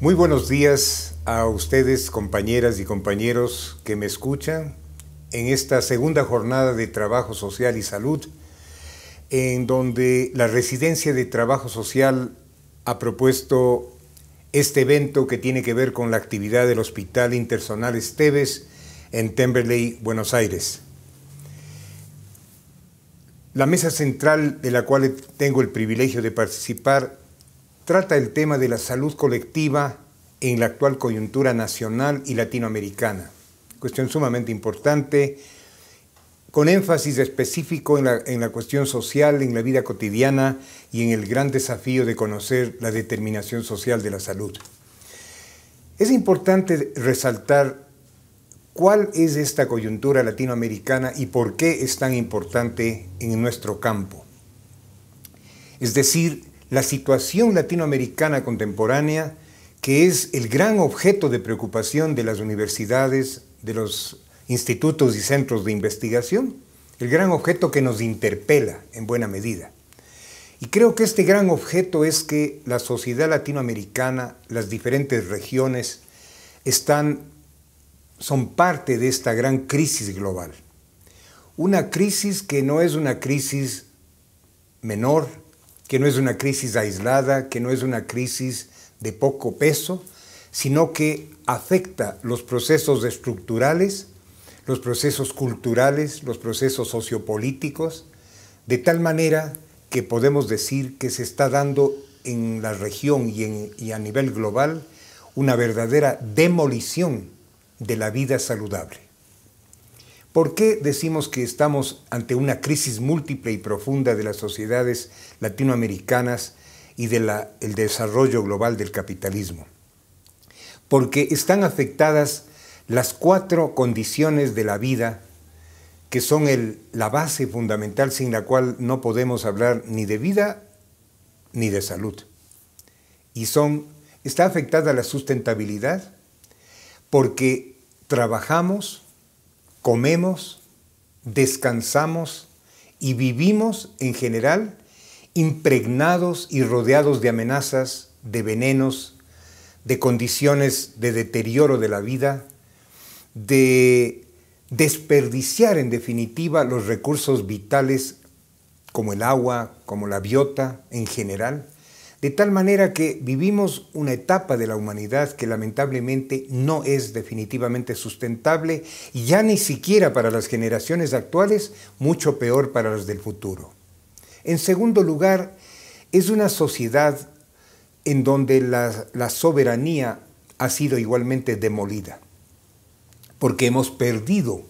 Muy buenos días a ustedes, compañeras y compañeros que me escuchan en esta segunda jornada de Trabajo Social y Salud, en donde la Residencia de Trabajo Social ha propuesto este evento que tiene que ver con la actividad del Hospital Interzonal Esteves en Temperley, Buenos Aires. La mesa central de la cual tengo el privilegio de participar trata el tema de la salud colectiva en la actual coyuntura nacional y latinoamericana. Cuestión sumamente importante, con énfasis específico en la cuestión social, en la vida cotidiana y en el gran desafío de conocer la determinación social de la salud. Es importante resaltar cuál es esta coyuntura latinoamericana y por qué es tan importante en nuestro campo. Es decir, la situación latinoamericana contemporánea, que es el gran objeto de preocupación de las universidades, de los institutos y centros de investigación, el gran objeto que nos interpela en buena medida. Y creo que este gran objeto es que la sociedad latinoamericana, las diferentes regiones, son parte de esta gran crisis global. Una crisis que no es una crisis menor, que no es una crisis aislada, que no es una crisis de poco peso, sino que afecta los procesos estructurales, los procesos culturales, los procesos sociopolíticos, de tal manera que podemos decir que se está dando en la región y a nivel global una verdadera demolición de la vida saludable. ¿Por qué decimos que estamos ante una crisis múltiple y profunda de las sociedades latinoamericanas y del desarrollo global del capitalismo? Porque están afectadas las 4 condiciones de la vida que son la base fundamental sin la cual no podemos hablar ni de vida ni de salud. Y está afectada la sustentabilidad porque trabajamos, comemos, descansamos y vivimos en general impregnados y rodeados de amenazas, de venenos, de condiciones de deterioro de la vida, de desperdiciar en definitiva los recursos vitales como el agua, como la biota en general, de tal manera que vivimos una etapa de la humanidad que lamentablemente no es definitivamente sustentable y ya ni siquiera para las generaciones actuales, mucho peor para las del futuro. En segundo lugar, es una sociedad en donde la soberanía ha sido igualmente demolida, porque hemos perdido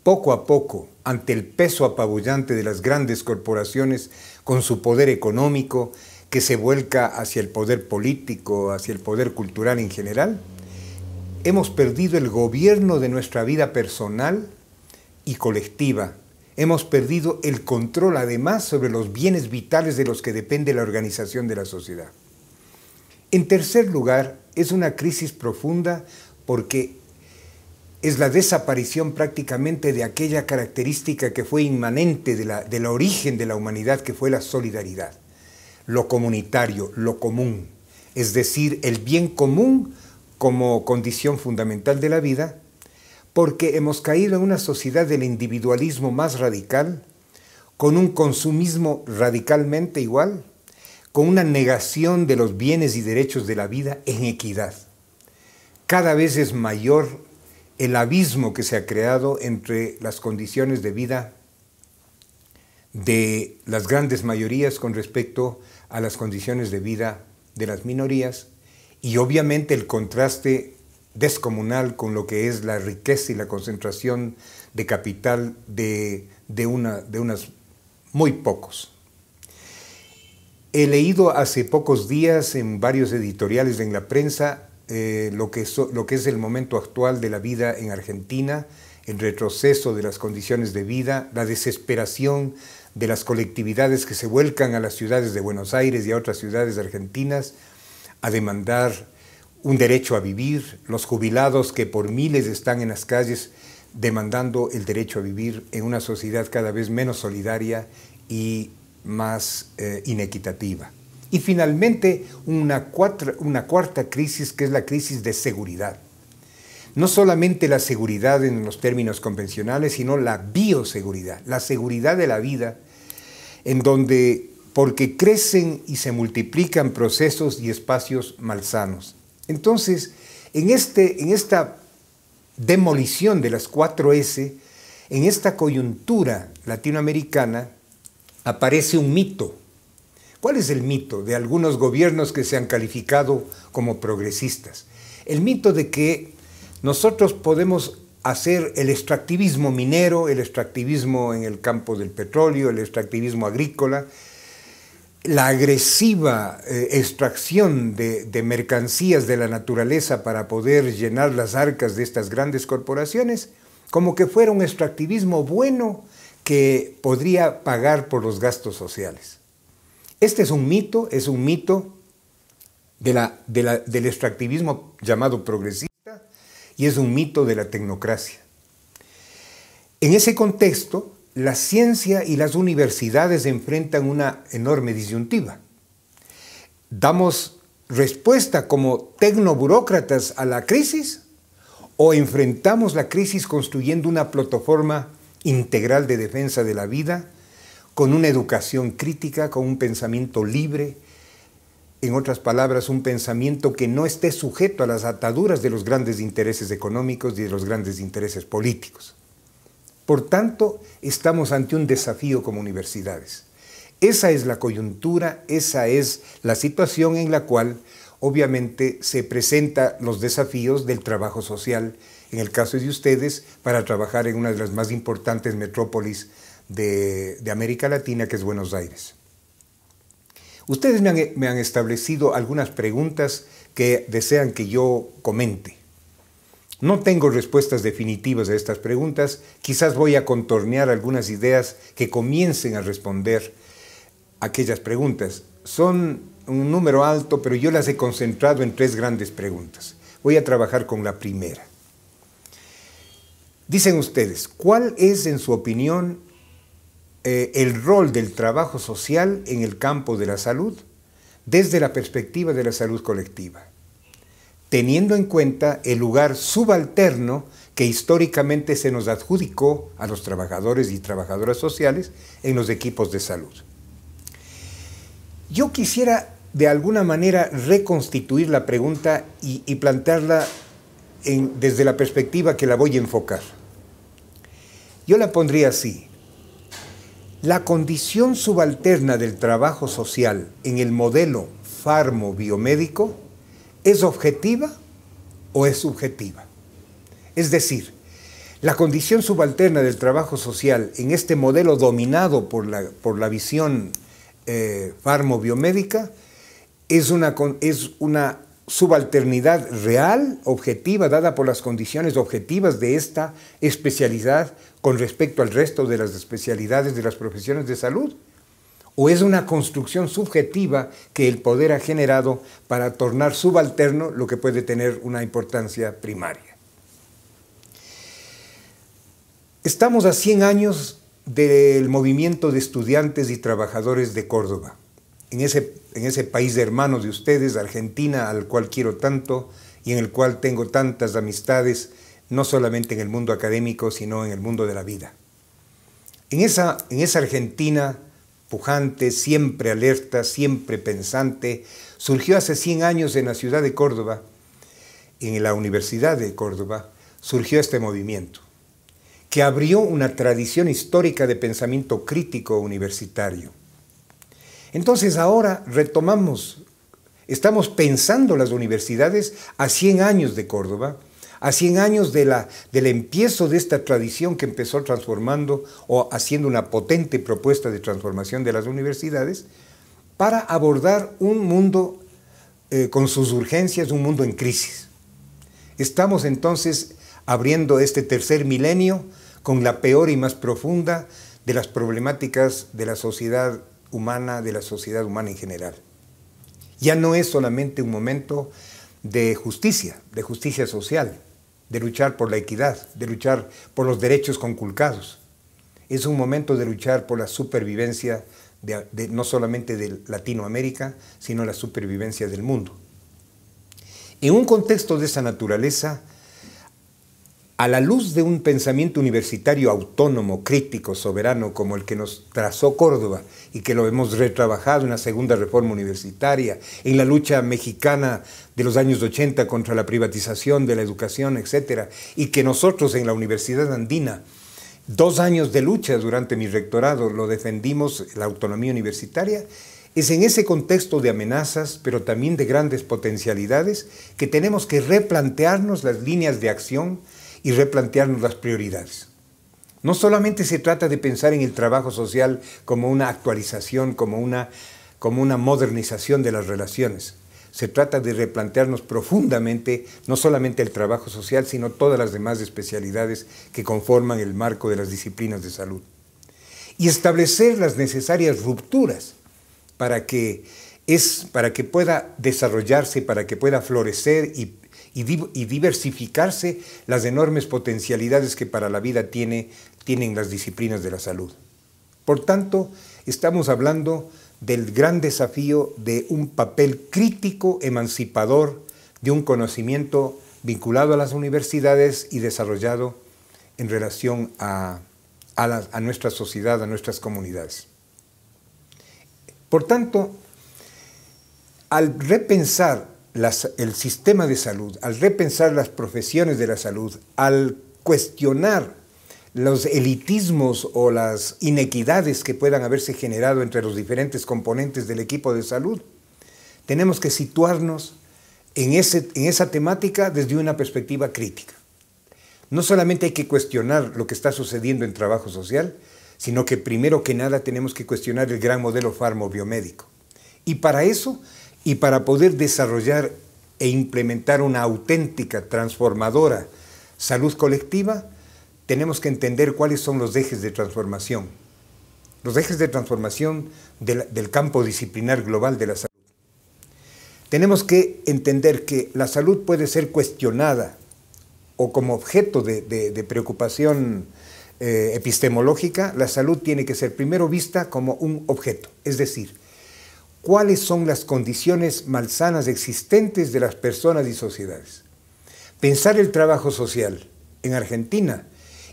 poco a poco ante el peso apabullante de las grandes corporaciones con su poder económico, que se vuelca hacia el poder político, hacia el poder cultural en general. Hemos perdido el gobierno de nuestra vida personal y colectiva. Hemos perdido el control, además, sobre los bienes vitales de los que depende la organización de la sociedad. En tercer lugar, es una crisis profunda porque es la desaparición prácticamente de aquella característica que fue inmanente del origen de la humanidad, que fue la solidaridad. Lo comunitario, lo común, es decir, el bien común como condición fundamental de la vida, porque hemos caído en una sociedad del individualismo más radical, con un consumismo radicalmente igual, con una negación de los bienes y derechos de la vida en equidad. Cada vez es mayor el abismo que se ha creado entre las condiciones de vida de las grandes mayorías con respecto a las condiciones de vida de las minorías y obviamente el contraste descomunal con lo que es la riqueza y la concentración de capital de unos muy pocos. He leído hace pocos días en varios editoriales en la prensa lo que es el momento actual de la vida en Argentina, el retroceso de las condiciones de vida, la desesperación de las colectividades que se vuelcan a las ciudades de Buenos Aires y a otras ciudades argentinas a demandar un derecho a vivir, los jubilados que por miles están en las calles demandando el derecho a vivir en una sociedad cada vez menos solidaria y más inequitativa. Y finalmente una cuarta crisis, que es la crisis de seguridad. No solamente la seguridad en los términos convencionales, sino la bioseguridad, la seguridad de la vida, en donde, porque crecen y se multiplican procesos y espacios malsanos. Entonces, en esta demolición de las 4S, en esta coyuntura latinoamericana, aparece un mito. ¿Cuál es el mito de algunos gobiernos que se han calificado como progresistas? El mito de que nosotros podemos hacer el extractivismo minero, el extractivismo en el campo del petróleo, el extractivismo agrícola, la agresiva extracción de mercancías de la naturaleza para poder llenar las arcas de estas grandes corporaciones, como que fuera un extractivismo bueno que podría pagar por los gastos sociales. Este es un mito del extractivismo llamado progresista y es un mito de la tecnocracia. En ese contexto, la ciencia y las universidades enfrentan una enorme disyuntiva. ¿Damos respuesta como tecnoburócratas a la crisis o enfrentamos la crisis construyendo una plataforma integral de defensa de la vida, con una educación crítica, con un pensamiento libre, en otras palabras, un pensamiento que no esté sujeto a las ataduras de los grandes intereses económicos y de los grandes intereses políticos? Por tanto, estamos ante un desafío como universidades. Esa es la coyuntura, esa es la situación en la cual obviamente se presentan los desafíos del trabajo social, en el caso de ustedes, para trabajar en una de las más importantes metrópolis de América Latina, que es Buenos Aires. Ustedes me han establecido algunas preguntas que desean que yo comente. No tengo respuestas definitivas a estas preguntas, quizás voy a contornear algunas ideas que comiencen a responder aquellas preguntas. Son un número alto, pero yo las he concentrado en 3 grandes preguntas. Voy a trabajar con la primera. Dicen ustedes, ¿cuál es, en su opinión, el rol del trabajo social en el campo de la salud desde la perspectiva de la salud colectiva, teniendo en cuenta el lugar subalterno que históricamente se nos adjudicó a los trabajadores y trabajadoras sociales en los equipos de salud? Yo quisiera de alguna manera reconstituir la pregunta y plantearla desde la perspectiva que la voy a enfocar. Yo la pondría así: la condición subalterna del trabajo social en el modelo farmo-biomédico, ¿es objetiva o es subjetiva? Es decir, la condición subalterna del trabajo social en este modelo dominado por la visión farmo-biomédica es una subalternidad real, objetiva, dada por las condiciones objetivas de esta especialidad con respecto al resto de las especialidades de las profesiones de salud, o es una construcción subjetiva que el poder ha generado para tornar subalterno lo que puede tener una importancia primaria. Estamos a 100 años del movimiento de estudiantes y trabajadores de Córdoba, en ese país de hermanos de ustedes, Argentina, al cual quiero tanto y en el cual tengo tantas amistades, no solamente en el mundo académico, sino en el mundo de la vida. En esa Argentina pujante, siempre alerta, siempre pensante, surgió hace 100 años en la ciudad de Córdoba, en la Universidad de Córdoba, surgió este movimiento, que abrió una tradición histórica de pensamiento crítico universitario. Entonces ahora retomamos, estamos pensando las universidades a 100 años de Córdoba, a 100 años del empiezo de esta tradición que empezó transformando o haciendo una potente propuesta de transformación de las universidades para abordar un mundo con sus urgencias, un mundo en crisis. Estamos entonces abriendo este tercer milenio con la peor y más profunda de las problemáticas de la sociedad humana en general. Ya no es solamente un momento de justicia social, de luchar por la equidad, de luchar por los derechos conculcados. Es un momento de luchar por la supervivencia no solamente de Latinoamérica, sino la supervivencia del mundo. En un contexto de esa naturaleza, a la luz de un pensamiento universitario autónomo, crítico, soberano, como el que nos trazó Córdoba y que lo hemos retrabajado en la segunda reforma universitaria, en la lucha mexicana de los años 80 contra la privatización de la educación, etc., y que nosotros en la Universidad Andina, 2 años de lucha durante mi rectorado, lo defendimos, la autonomía universitaria. Es en ese contexto de amenazas, pero también de grandes potencialidades, que tenemos que replantearnos las líneas de acción y replantearnos las prioridades. No solamente se trata de pensar en el trabajo social como una actualización, como una modernización de las relaciones. Se trata de replantearnos profundamente no solamente el trabajo social, sino todas las demás especialidades que conforman el marco de las disciplinas de salud. Y establecer las necesarias rupturas para que pueda desarrollarse, para que pueda florecer y diversificarse las enormes potencialidades que para la vida tienen las disciplinas de la salud. Por tanto, estamos hablando del gran desafío de un papel crítico, emancipador, de un conocimiento vinculado a las universidades y desarrollado en relación a nuestra sociedad, a nuestras comunidades. Por tanto, al repensar el sistema de salud, al repensar las profesiones de la salud, al cuestionar los elitismos o las inequidades que puedan haberse generado entre los diferentes componentes del equipo de salud, tenemos que situarnos en esa temática desde una perspectiva crítica. No solamente hay que cuestionar lo que está sucediendo en trabajo social, sino que primero que nada tenemos que cuestionar el gran modelo farmacobiomédico. Y para eso, y para poder desarrollar e implementar una auténtica, transformadora salud colectiva, tenemos que entender cuáles son los ejes de transformación. Los ejes de transformación del campo disciplinar global de la salud. Tenemos que entender que la salud puede ser cuestionada o como objeto de preocupación epistemológica. La salud tiene que ser primero vista como un objeto, es decir, cuáles son las condiciones malsanas existentes de las personas y sociedades. Pensar el trabajo social en Argentina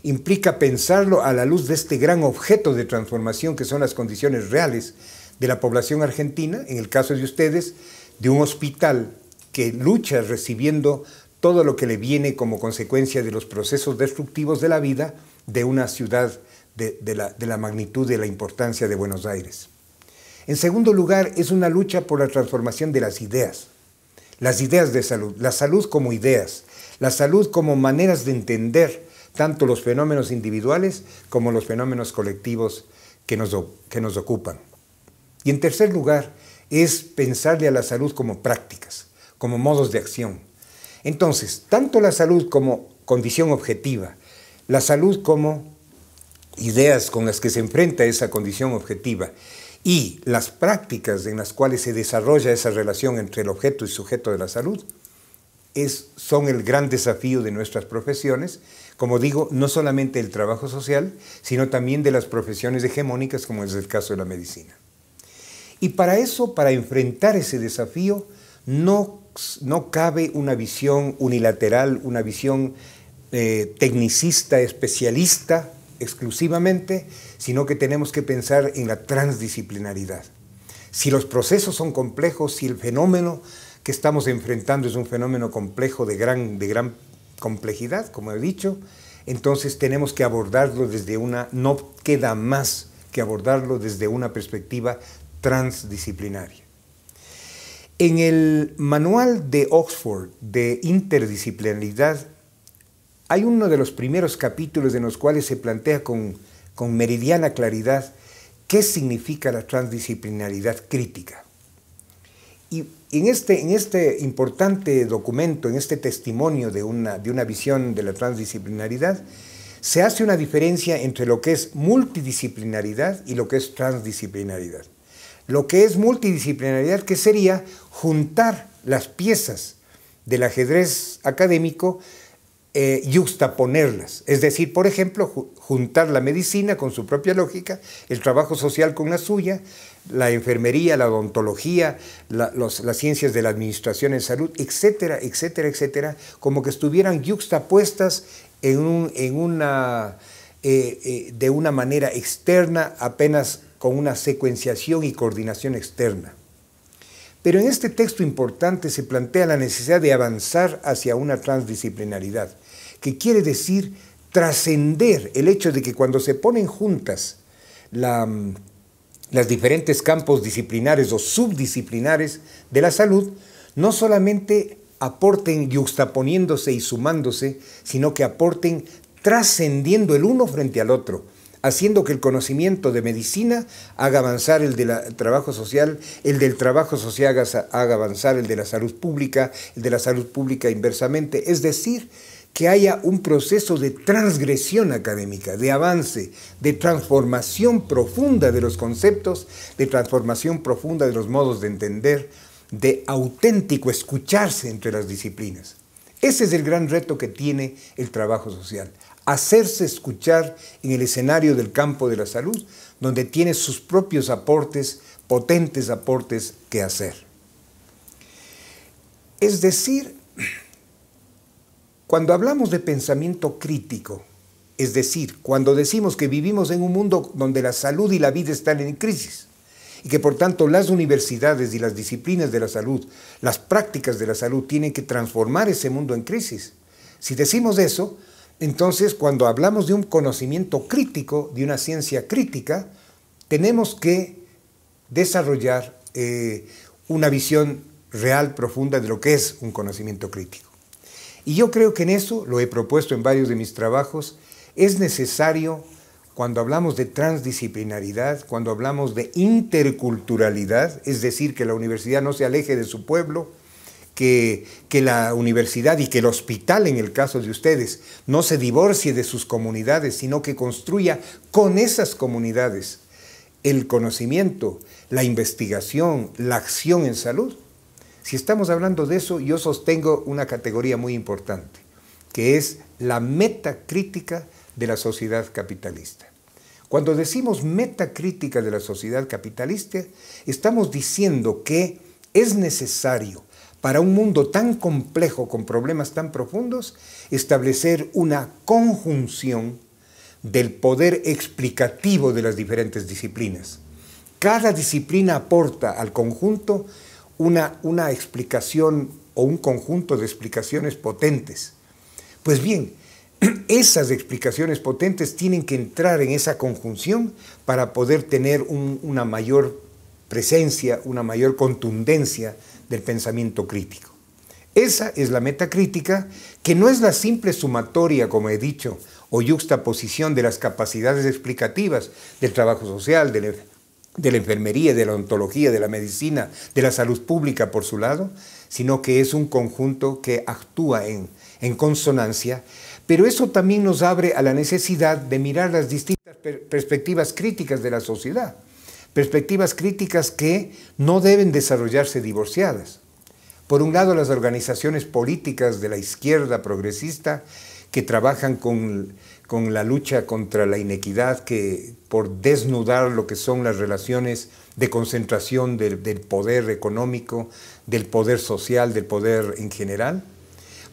implica pensarlo a la luz de este gran objeto de transformación que son las condiciones reales de la población argentina, en el caso de ustedes, de un hospital que lucha recibiendo todo lo que le viene como consecuencia de los procesos destructivos de la vida de una ciudad de la magnitud y de la importancia de Buenos Aires. En segundo lugar, es una lucha por la transformación de las ideas de salud, la salud como ideas, la salud como maneras de entender tanto los fenómenos individuales como los fenómenos colectivos que nos ocupan. Y en tercer lugar, es pensarle a la salud como prácticas, como modos de acción. Entonces, tanto la salud como condición objetiva, la salud como ideas con las que se enfrenta esa condición objetiva, y las prácticas en las cuales se desarrolla esa relación entre el objeto y sujeto de la salud son el gran desafío de nuestras profesiones, como digo, no solamente el trabajo social, sino también de las profesiones hegemónicas, como es el caso de la medicina. Y para eso, para enfrentar ese desafío, no cabe una visión unilateral, una visión tecnicista, especialista, exclusivamente, sino que tenemos que pensar en la transdisciplinaridad. Si los procesos son complejos, si el fenómeno que estamos enfrentando es un fenómeno complejo de gran complejidad, como he dicho, entonces tenemos que abordarlo no queda más que abordarlo desde una perspectiva transdisciplinaria. En el manual de Oxford de interdisciplinaridad hay uno de los primeros capítulos en los cuales se plantea con meridiana claridad qué significa la transdisciplinaridad crítica. Y en este importante documento, en este testimonio de una visión de la transdisciplinaridad, se hace una diferencia entre lo que es multidisciplinaridad y lo que es transdisciplinaridad. Lo que es multidisciplinaridad, que sería juntar las piezas del ajedrez académico yuxtaponerlas. Es decir, por ejemplo, juntar la medicina con su propia lógica, el trabajo social con la suya, la enfermería, la odontología, las ciencias de la administración en salud, etcétera, etcétera, etcétera, como que estuvieran yuxtapuestas de una manera externa, apenas con una secuenciación y coordinación externa. Pero en este texto importante se plantea la necesidad de avanzar hacia una transdisciplinaridad, que quiere decir trascender el hecho de que cuando se ponen juntas las diferentes campos disciplinares o subdisciplinares de la salud, no solamente aporten yuxtaponiéndose y sumándose, sino que aporten trascendiendo el uno frente al otro, haciendo que el conocimiento de medicina haga avanzar el del trabajo social, el del trabajo social haga avanzar el de la salud pública, el de la salud pública inversamente, es decir, que haya un proceso de transgresión académica, de avance, de transformación profunda de los conceptos, de transformación profunda de los modos de entender, de auténtico escucharse entre las disciplinas. Ese es el gran reto que tiene el trabajo social, hacerse escuchar en el escenario del campo de la salud, donde tiene sus propios aportes, potentes aportes que hacer. Es decir, cuando hablamos de pensamiento crítico, es decir, cuando decimos que vivimos en un mundo donde la salud y la vida están en crisis, y que por tanto las universidades y las disciplinas de la salud, las prácticas de la salud tienen que transformar ese mundo en crisis. Si decimos eso, entonces cuando hablamos de un conocimiento crítico, de una ciencia crítica, tenemos que desarrollar una visión real, profunda de lo que es un conocimiento crítico. Y yo creo que en eso, lo he propuesto en varios de mis trabajos, es necesario, cuando hablamos de transdisciplinaridad, cuando hablamos de interculturalidad, es decir, que la universidad no se aleje de su pueblo, que la universidad y que el hospital, en el caso de ustedes, no se divorcie de sus comunidades, sino que construya con esas comunidades el conocimiento, la investigación, la acción en salud. Si estamos hablando de eso, yo sostengo una categoría muy importante, que es la metacrítica de la sociedad capitalista. Cuando decimos metacrítica de la sociedad capitalista, estamos diciendo que es necesario para un mundo tan complejo, con problemas tan profundos, establecer una conjunción del poder explicativo de las diferentes disciplinas. Cada disciplina aporta al conjunto una explicación o un conjunto de explicaciones potentes. Pues bien, esas explicaciones potentes tienen que entrar en esa conjunción para poder tener una mayor presencia, una mayor contundencia del pensamiento crítico. Esa es la metacrítica, que no es la simple sumatoria, como he dicho, o yuxtaposición de las capacidades explicativas del trabajo social, de la enfermería, de la odontología, de la medicina, de la salud pública por su lado, sino que es un conjunto que actúa en consonancia, pero eso también nos abre a la necesidad de mirar las distintas perspectivas críticas de la sociedad, perspectivas críticas que no deben desarrollarse divorciadas. Por un lado, las organizaciones políticas de la izquierda progresista que trabajan con la lucha contra la inequidad, que por desnudar lo que son las relaciones de concentración del poder económico, del poder social, del poder en general.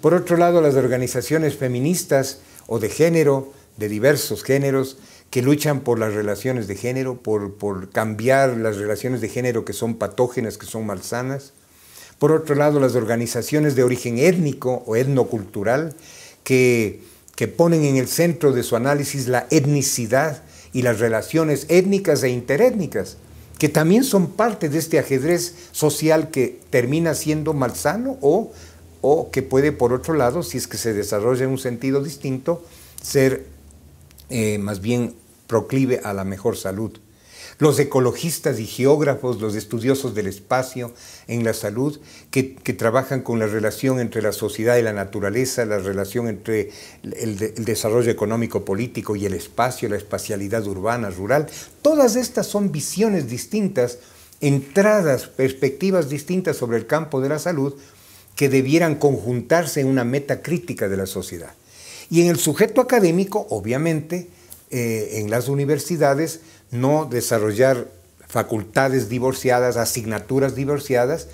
Por otro lado, las organizaciones feministas o de género, de diversos géneros, que luchan por las relaciones de género, por cambiar las relaciones de género que son patógenas, que son malsanas. Por otro lado, las organizaciones de origen étnico o etnocultural, que ponen en el centro de su análisis la etnicidad y las relaciones étnicas e interétnicas, que también son parte de este ajedrez social que termina siendo malsano o que puede, por otro lado, si es que se desarrolla en un sentido distinto, ser más bien proclive a la mejor salud. Los ecologistas y geógrafos, los estudiosos del espacio en la salud, que trabajan con la relación entre la sociedad y la naturaleza, la relación entre el desarrollo económico-político y el espacio, la espacialidad urbana, rural. Todas estas son visiones distintas, entradas, perspectivas distintas sobre el campo de la salud, que debieran conjuntarse en una metacrítica de la sociedad. Y en el sujeto académico, obviamente, en las universidades, no desarrollar facultades divorciadas, asignaturas divorciadas,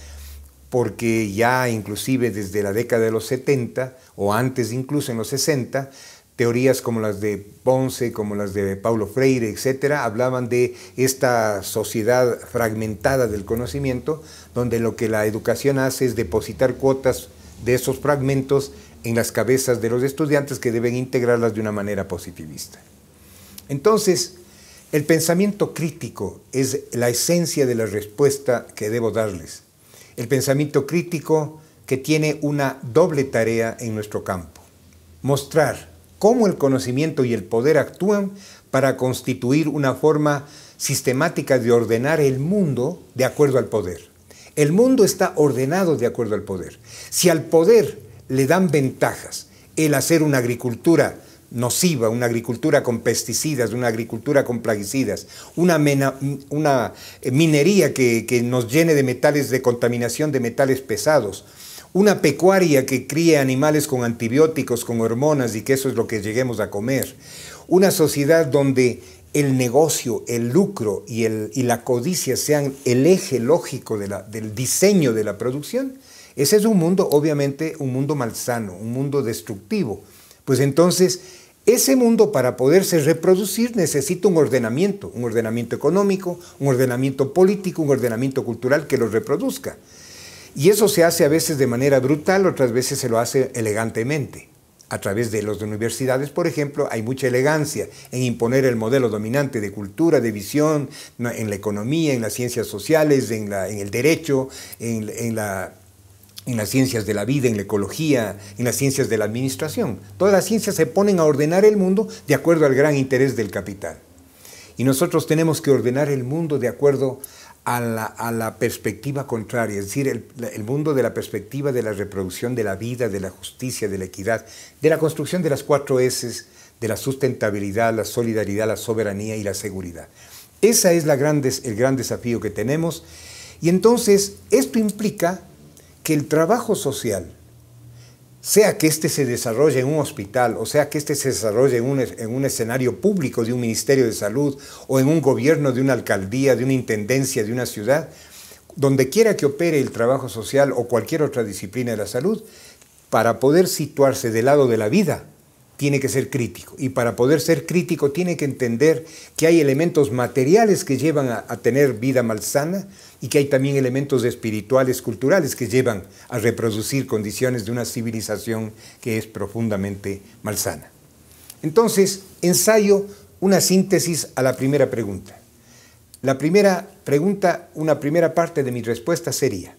porque ya inclusive desde la década de los 70, o antes incluso en los 60, teorías como las de Ponce, como las de Paulo Freire, etcétera, hablaban de esta sociedad fragmentada del conocimiento, donde lo que la educación hace es depositar cuotas de esos fragmentos en las cabezas de los estudiantes que deben integrarlas de una manera positivista. Entonces, el pensamiento crítico es la esencia de la respuesta que debo darles. El pensamiento crítico que tiene una doble tarea en nuestro campo: mostrar cómo el conocimiento y el poder actúan para constituir una forma sistemática de ordenar el mundo de acuerdo al poder. El mundo está ordenado de acuerdo al poder. Si al poder le dan ventajas el hacer una agricultura nociva, una agricultura con pesticidas, una agricultura con plaguicidas, una minería que nos llene de metales, de contaminación de metales pesados, una pecuaria que críe animales con antibióticos, con hormonas y que eso es lo que lleguemos a comer, una sociedad donde el negocio, el lucro y la codicia sean el eje lógico del diseño de la producción, ese es un mundo, obviamente, un mundo malsano, un mundo destructivo. Pues entonces, ese mundo, para poderse reproducir, necesita un ordenamiento económico, un ordenamiento político, un ordenamiento cultural que lo reproduzca. Y eso se hace a veces de manera brutal, otras veces se lo hace elegantemente. A través de las universidades, por ejemplo, hay mucha elegancia en imponer el modelo dominante de cultura, de visión, en la economía, en las ciencias sociales, en el derecho, en las ciencias de la vida, en la ecología, en las ciencias de la administración. Todas las ciencias se ponen a ordenar el mundo de acuerdo al gran interés del capital. Y nosotros tenemos que ordenar el mundo de acuerdo a la perspectiva contraria, es decir, el mundo de la perspectiva de la reproducción de la vida, de la justicia, de la equidad, de la construcción de las 4 S, de la sustentabilidad, la solidaridad, la soberanía y la seguridad. Ese es el gran desafío que tenemos. Y entonces esto implica que el trabajo social, sea que éste se desarrolle en un hospital, o sea que éste se desarrolle en un escenario público de un ministerio de salud, o en un gobierno de una alcaldía, de una intendencia, de una ciudad, donde quiera que opere el trabajo social o cualquier otra disciplina de la salud, para poder situarse del lado de la vida, tiene que ser crítico. Y para poder ser crítico tiene que entender que hay elementos materiales que llevan a tener vida malsana y que hay también elementos espirituales, culturales que llevan a reproducir condiciones de una civilización que es profundamente malsana. Entonces, ensayo una síntesis a la primera pregunta. La primera pregunta, una primera parte de mi respuesta sería: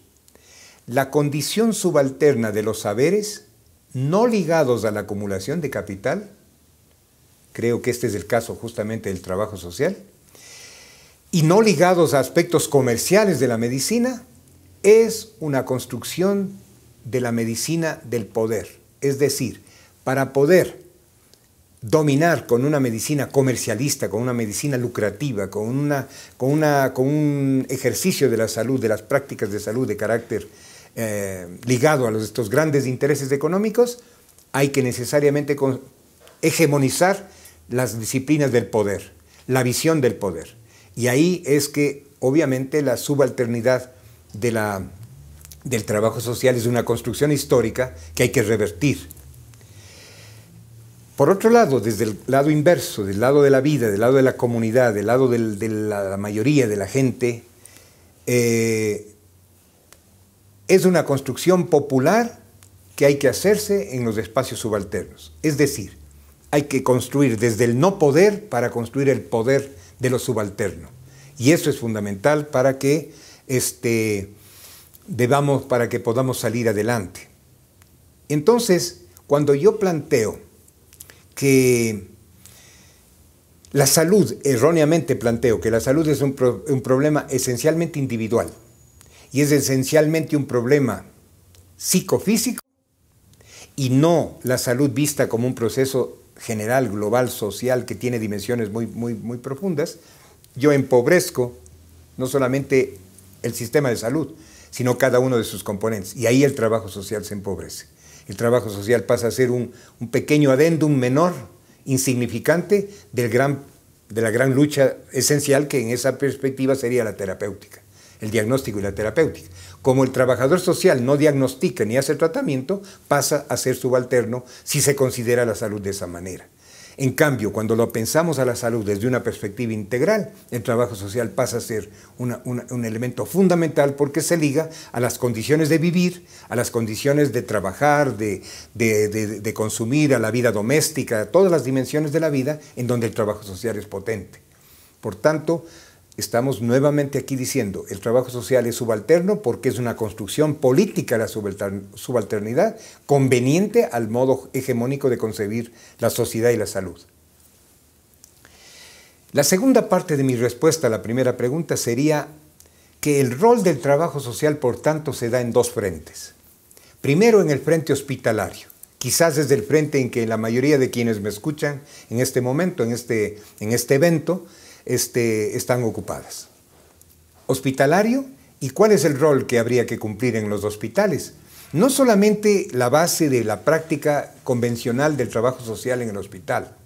la condición subalterna de los saberes no ligados a la acumulación de capital, creo que este es el caso justamente del trabajo social, y no ligados a aspectos comerciales de la medicina, es una construcción de la medicina del poder. Es decir, para poder dominar con una medicina comercialista, con una medicina lucrativa, con un ejercicio de la salud, de las prácticas de salud de carácter ligado a estos grandes intereses económicos, hay que necesariamente hegemonizar las disciplinas del poder, la visión del poder. Y ahí es que, obviamente, la subalternidad del trabajo social es una construcción histórica que hay que revertir. Por otro lado, desde el lado inverso, del lado de la vida, del lado de la comunidad, del lado de la mayoría de la gente, es una construcción popular que hay que hacerse en los espacios subalternos. Es decir, hay que construir desde el no poder para construir el poder de lo subalterno. Y eso es fundamental para que, para que podamos salir adelante. Entonces, cuando yo planteo que la salud, erróneamente planteo que la salud es un problema esencialmente individual, y es esencialmente un problema psicofísico y no la salud vista como un proceso general, global, social, que tiene dimensiones muy profundas, yo empobrezco no solamente el sistema de salud, sino cada uno de sus componentes. Y ahí el trabajo social se empobrece. El trabajo social pasa a ser un pequeño adendum menor, insignificante, de la gran lucha esencial que en esa perspectiva sería la terapéutica, el diagnóstico y la terapéutica. Como el trabajador social no diagnostica ni hace tratamiento, pasa a ser subalterno si se considera la salud de esa manera. En cambio, cuando lo pensamos a la salud desde una perspectiva integral, el trabajo social pasa a ser un elemento fundamental porque se liga a las condiciones de vivir, a las condiciones de trabajar, de consumir, a la vida doméstica, a todas las dimensiones de la vida en donde el trabajo social es potente. Por tanto, estamos nuevamente aquí diciendo, el trabajo social es subalterno porque es una construcción política la subalternidad conveniente al modo hegemónico de concebir la sociedad y la salud. La segunda parte de mi respuesta a la primera pregunta sería que el rol del trabajo social, por tanto, se da en dos frentes. Primero, en el frente hospitalario, quizás desde el frente en que la mayoría de quienes me escuchan en este momento, en este evento, están ocupadas. Hospitalario, ¿y cuál es el rol que habría que cumplir en los hospitales? No solamente la base de la práctica convencional del trabajo social en el hospital.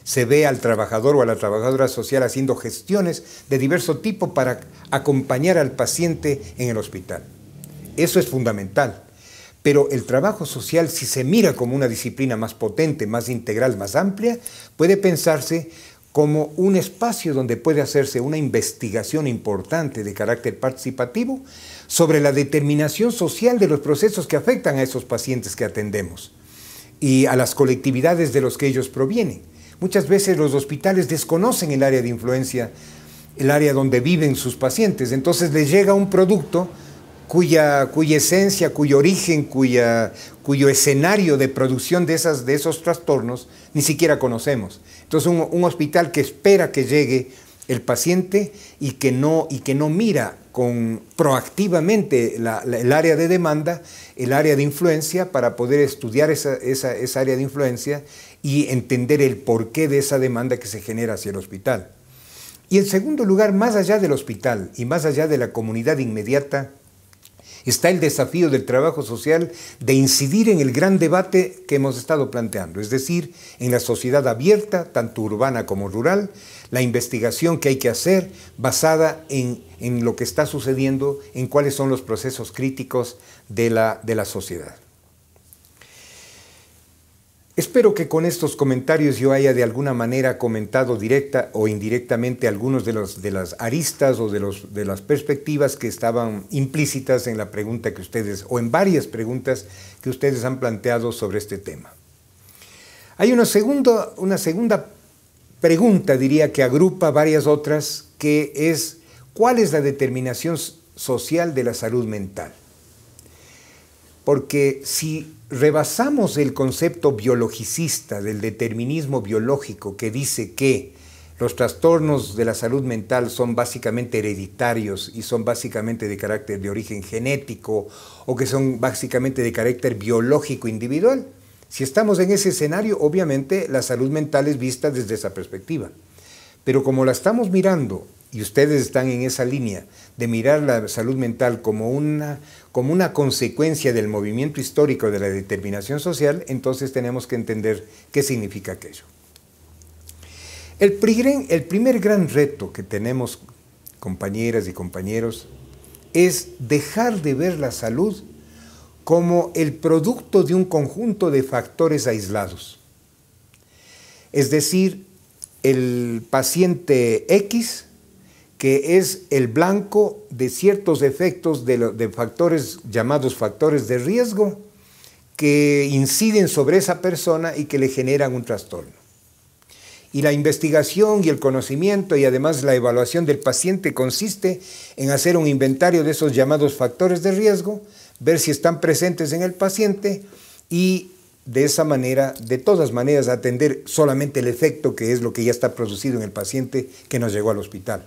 Se ve al trabajador o a la trabajadora social haciendo gestiones de diverso tipo para acompañar al paciente en el hospital. Eso es fundamental. Pero el trabajo social, si se mira como una disciplina más potente, más integral, más amplia, puede pensarse como un espacio donde puede hacerse una investigación importante de carácter participativo sobre la determinación social de los procesos que afectan a esos pacientes que atendemos y a las colectividades de los que ellos provienen. Muchas veces los hospitales desconocen el área de influencia, el área donde viven sus pacientes, entonces les llega un producto cuya esencia, cuyo origen, cuyo escenario de producción de esos trastornos ni siquiera conocemos. Entonces un hospital que espera que llegue el paciente y que no mira proactivamente el área de demanda, el área de influencia, para poder estudiar esa área de influencia y entender el porqué de esa demanda que se genera hacia el hospital. Y en segundo lugar, más allá del hospital y más allá de la comunidad inmediata, está el desafío del trabajo social de incidir en el gran debate que hemos estado planteando, es decir, en la sociedad abierta, tanto urbana como rural, la investigación que hay que hacer basada en lo que está sucediendo, en cuáles son los procesos críticos de la sociedad. Espero que con estos comentarios yo haya de alguna manera comentado directa o indirectamente algunos de las aristas o de las perspectivas que estaban implícitas en la pregunta que ustedes, o en varias preguntas que ustedes han planteado sobre este tema. Hay una segunda pregunta, diría, que agrupa varias otras, que es ¿cuál es la determinación social de la salud mental? Porque si rebasamos el concepto biologicista del determinismo biológico que dice que los trastornos de la salud mental son básicamente hereditarios y son básicamente de carácter de origen genético o que son básicamente de carácter biológico individual, si estamos en ese escenario, obviamente la salud mental es vista desde esa perspectiva. Pero como la estamos mirando, y ustedes están en esa línea de mirar la salud mental como una consecuencia del movimiento histórico de la determinación social, entonces tenemos que entender qué significa aquello. El primer gran reto que tenemos, compañeras y compañeros, es dejar de ver la salud como el producto de un conjunto de factores aislados. Es decir, el paciente X, que es el blanco de ciertos efectos de factores llamados factores de riesgo que inciden sobre esa persona y que le generan un trastorno. Y la investigación y el conocimiento y además la evaluación del paciente consiste en hacer un inventario de esos llamados factores de riesgo, ver si están presentes en el paciente y de esa manera, de todas maneras, atender solamente el efecto que es lo que ya está producido en el paciente que nos llegó al hospital.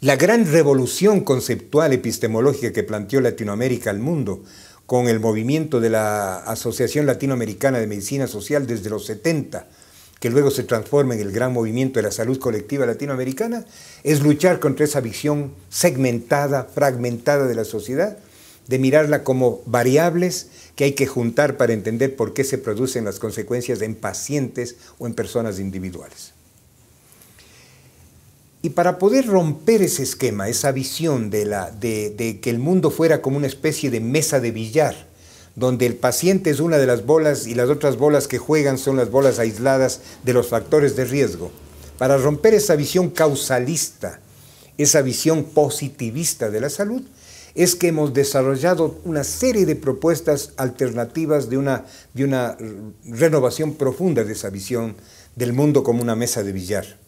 La gran revolución conceptual epistemológica que planteó Latinoamérica al mundo con el movimiento de la Asociación Latinoamericana de Medicina Social desde los 70, que luego se transforma en el gran movimiento de la salud colectiva latinoamericana, es luchar contra esa visión segmentada, fragmentada de la sociedad, de mirarla como variables que hay que juntar para entender por qué se producen las consecuencias en pacientes o en personas individuales. Y para poder romper ese esquema, esa visión de que el mundo fuera como una especie de mesa de billar, donde el paciente es una de las bolas y las otras bolas que juegan son las bolas aisladas de los factores de riesgo, para romper esa visión causalista, esa visión positivista de la salud, es que hemos desarrollado una serie de propuestas alternativas de una renovación profunda de esa visión del mundo como una mesa de billar.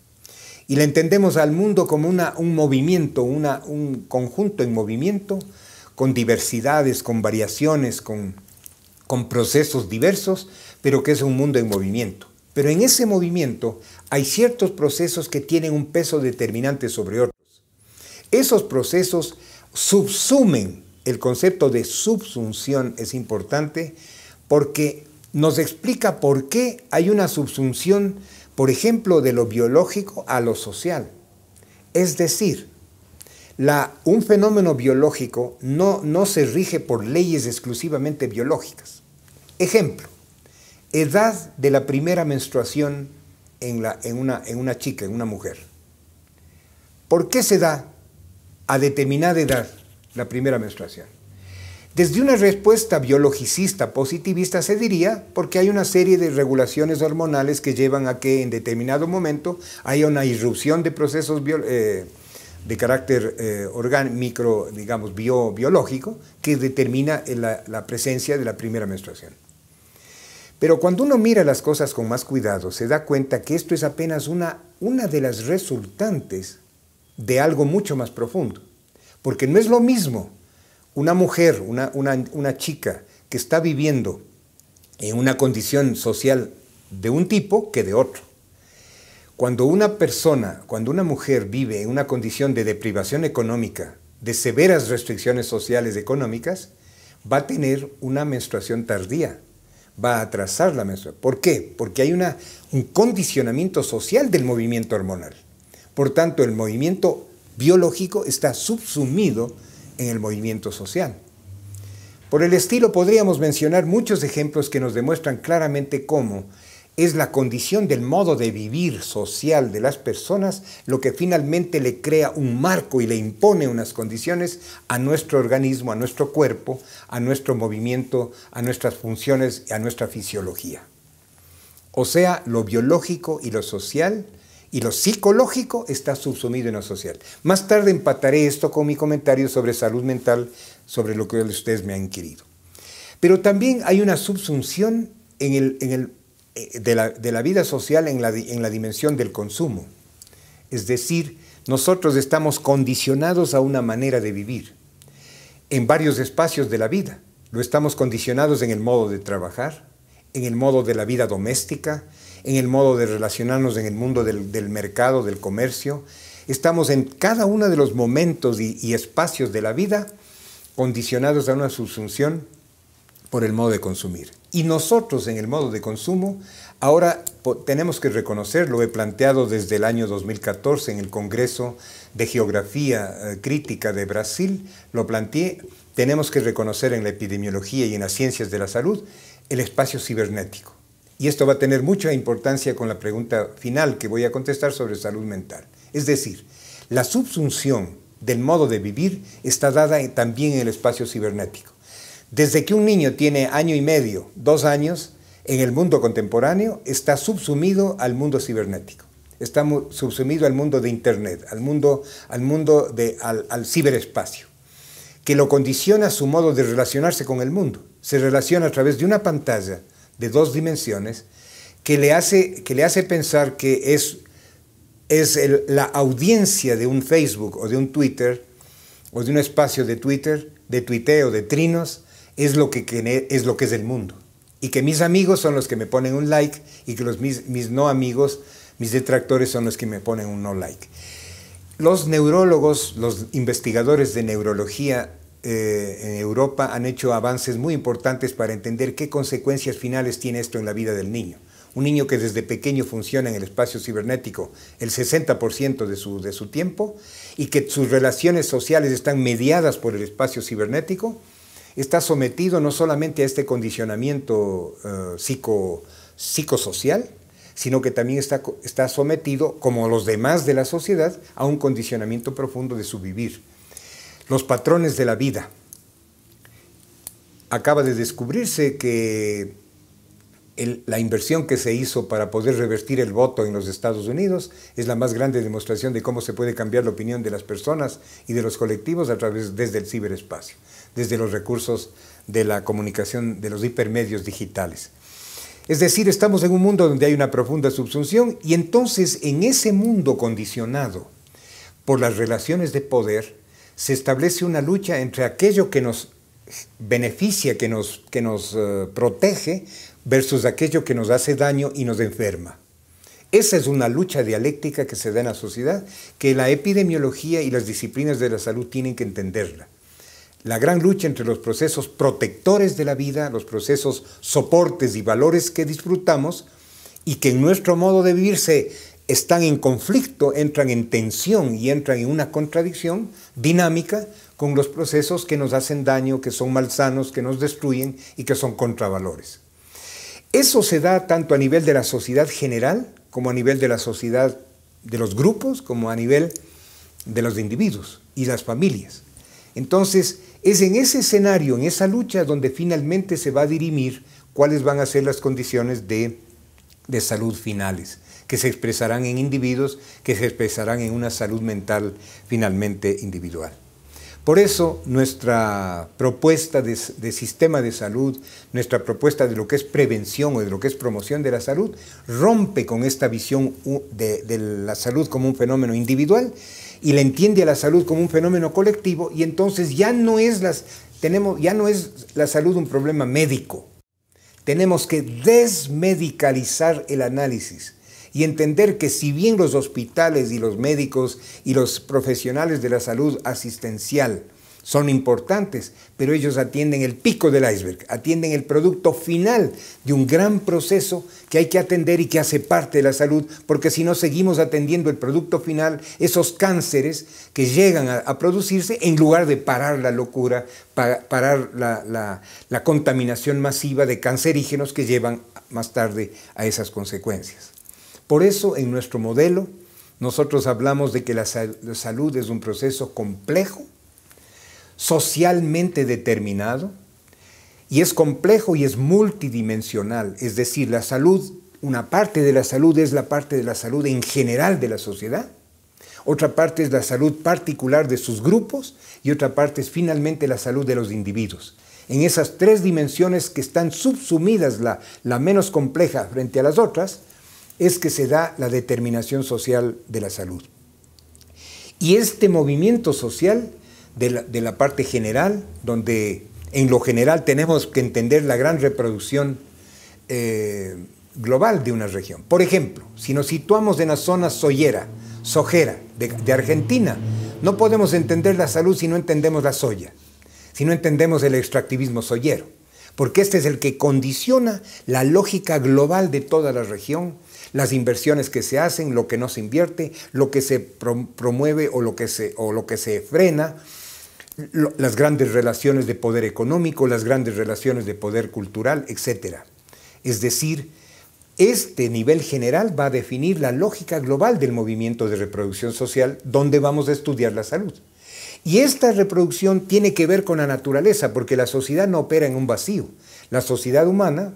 Y le entendemos al mundo como un movimiento, un conjunto en movimiento, con diversidades, con variaciones, con procesos diversos, pero que es un mundo en movimiento. Pero en ese movimiento hay ciertos procesos que tienen un peso determinante sobre otros. Esos procesos subsumen, el concepto de subsunción es importante porque nos explica por qué hay una subsunción, por ejemplo, de lo biológico a lo social. Es decir, un fenómeno biológico no se rige por leyes exclusivamente biológicas. Ejemplo, edad de la primera menstruación en una chica, en una mujer. ¿Por qué se da a determinada edad la primera menstruación? Desde una respuesta biologicista positivista se diría porque hay una serie de regulaciones hormonales que llevan a que en determinado momento haya una irrupción de procesos de carácter biológico que determina la presencia de la primera menstruación. Pero cuando uno mira las cosas con más cuidado, se da cuenta que esto es apenas una de las resultantes de algo mucho más profundo. Porque no es lo mismo una mujer, una chica que está viviendo en una condición social de un tipo que de otro. Cuando una mujer vive en una condición de deprivación económica, de severas restricciones sociales económicas, va a tener una menstruación tardía, va a atrasar la menstruación. ¿Por qué? Porque hay un condicionamiento social del movimiento hormonal. Por tanto, el movimiento biológico está subsumido en el movimiento social. Por el estilo podríamos mencionar muchos ejemplos que nos demuestran claramente cómo es la condición del modo de vivir social de las personas lo que finalmente le crea un marco y le impone unas condiciones a nuestro organismo, a nuestro cuerpo, a nuestro movimiento, a nuestras funciones y a nuestra fisiología. O sea, lo biológico y lo social y lo psicológico está subsumido en lo social. Más tarde empataré esto con mi comentario sobre salud mental, sobre lo que ustedes me han inquirido. Pero también hay una subsunción de la vida social en la dimensión del consumo. Es decir, nosotros estamos condicionados a una manera de vivir en varios espacios de la vida. Lo estamos condicionados en el modo de trabajar, en el modo de la vida doméstica, en el modo de relacionarnos en el mundo del mercado, del comercio. Estamos en cada uno de los momentos y espacios de la vida condicionados a una subsunción por el modo de consumir. Y nosotros en el modo de consumo, ahora tenemos que reconocer, lo he planteado desde el año 2014 en el Congreso de Geografía Crítica de Brasil, lo planteé, tenemos que reconocer en la epidemiología y en las ciencias de la salud el espacio cibernético. Y esto va a tener mucha importancia con la pregunta final que voy a contestar sobre salud mental. Es decir, la subsunción del modo de vivir está dada también en el espacio cibernético. Desde que un niño tiene año y medio, 2 años, en el mundo contemporáneo está subsumido al mundo cibernético. Está subsumido al mundo de Internet, al ciberespacio, que lo condiciona su modo de relacionarse con el mundo. Se relaciona a través de una pantalla de 2 dimensiones que le hace pensar que es la audiencia de un Facebook o de un Twitter o de un espacio de Twitter, de tuiteo, de trinos, es lo que es el mundo. Y que mis amigos son los que me ponen un like y que mis no amigos, mis detractores son los que me ponen un no like. Los neurólogos, los investigadores de neurología en Europa han hecho avances muy importantes para entender qué consecuencias finales tiene esto en la vida del niño. Un niño que desde pequeño funciona en el espacio cibernético el 60% de su tiempo y que sus relaciones sociales están mediadas por el espacio cibernético, está sometido no solamente a este condicionamiento psicosocial, sino que también está sometido, como los demás de la sociedad, a un condicionamiento profundo de su vivir. Los patrones de la vida. Acaba de descubrirse que la inversión que se hizo para poder revertir el voto en los Estados Unidos es la más grande demostración de cómo se puede cambiar la opinión de las personas y de los colectivos desde el ciberespacio, desde los recursos de la comunicación, de los hipermedios digitales. Es decir, estamos en un mundo donde hay una profunda subsunción y entonces en ese mundo condicionado por las relaciones de poder se establece una lucha entre aquello que nos beneficia, que nos protege, versus aquello que nos hace daño y nos enferma. Esa es una lucha dialéctica que se da en la sociedad, que la epidemiología y las disciplinas de la salud tienen que entenderla. La gran lucha entre los procesos protectores de la vida, los procesos soportes y valores que disfrutamos y que en nuestro modo de vivir están en conflicto, entran en tensión y entran en una contradicción dinámica con los procesos que nos hacen daño, que son malsanos, que nos destruyen y que son contravalores. Eso se da tanto a nivel de la sociedad general, como a nivel de la sociedad de los grupos, como a nivel de los individuos y las familias. Entonces, es en ese escenario, en esa lucha, donde finalmente se va a dirimir cuáles van a ser las condiciones de salud finales, que se expresarán en individuos, que se expresarán en una salud mental finalmente individual. Por eso nuestra propuesta de sistema de salud, nuestra propuesta de lo que es prevención o de lo que es promoción de la salud, rompe con esta visión de la salud como un fenómeno individual y la entiende a la salud como un fenómeno colectivo, y entonces ya no es la salud un problema médico. Tenemos que desmedicalizar el análisis y entender que si bien los hospitales y los médicos y los profesionales de la salud asistencial son importantes, pero ellos atienden el pico del iceberg, atienden el producto final de un gran proceso que hay que atender y que hace parte de la salud, porque si no seguimos atendiendo el producto final, esos cánceres que llegan a producirse, en lugar de parar la locura, parar la contaminación masiva de cancerígenos que llevan más tarde a esas consecuencias. Por eso, en nuestro modelo, nosotros hablamos de que la salud es un proceso complejo, socialmente determinado, y es complejo y es multidimensional. Es decir, la salud, una parte de la salud es la parte de la salud en general de la sociedad, otra parte es la salud particular de sus grupos, y otra parte es finalmente la salud de los individuos. En esas tres dimensiones que están subsumidas, la menos compleja frente a las otras, es que se da la determinación social de la salud. Y este movimiento social de la parte general, donde en lo general tenemos que entender la gran reproducción global de una región. Por ejemplo, si nos situamos en la zona sojera de Argentina, no podemos entender la salud si no entendemos la soya, si no entendemos el extractivismo soyero, porque este es el que condiciona la lógica global de toda la región, las inversiones que se hacen, lo que no se invierte, lo que se promueve o lo que se frena, las grandes relaciones de poder económico, las grandes relaciones de poder cultural, etc. Es decir, este nivel general va a definir la lógica global del movimiento de reproducción social, donde vamos a estudiar la salud. Y esta reproducción tiene que ver con la naturaleza, porque la sociedad no opera en un vacío. La sociedad humana